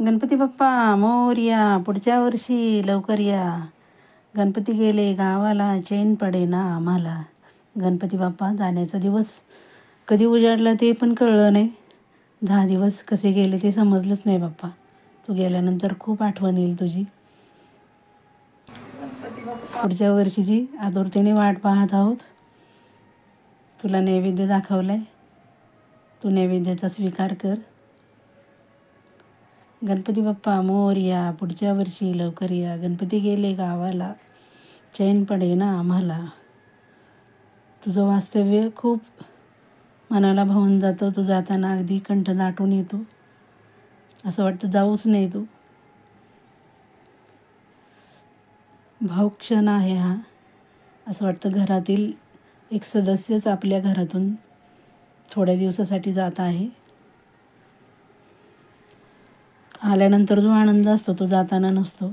गणपती बाप्पा मोरया, पुढच्या वर्षी लवकर या. गणपती गेले गावाला, चैन पडेना आम्हाला. गणपती बाप्पा जाण्याचा दिवस कधी उजाडला ते पण कळलं नाही. 10 दिवस कसे गेले ते समजलंच नाही बाप्पा. तू गेल्यानंतर खूप आठवण येईल तुझी. पुढच्या वर्षीची आतुरतेने वाट पाहत आहोत. तुला नैवेद्य दाखवलाय, तू नैवेद्याचा स्वीकार कर. गणपती बाप्पा मोरया, पुढच्या वर्षी लवकर या. गणपती गेले गावाला, चैन पडेना आम्हाला. तुझं वास्तव्य खूप मनाला भावून जातं. तू जाताना अगदी कंठ दाटून येतो. असं वाटतं जाऊच नाही तू. भावुक क्षण आहे हा. असं वाटतं घरातील एक सदस्यच आपल्या घरातून थोड्या दिवसासाठी जात आहे. आल्यानंतर जो आनंद असतो तो जाताना नसतो.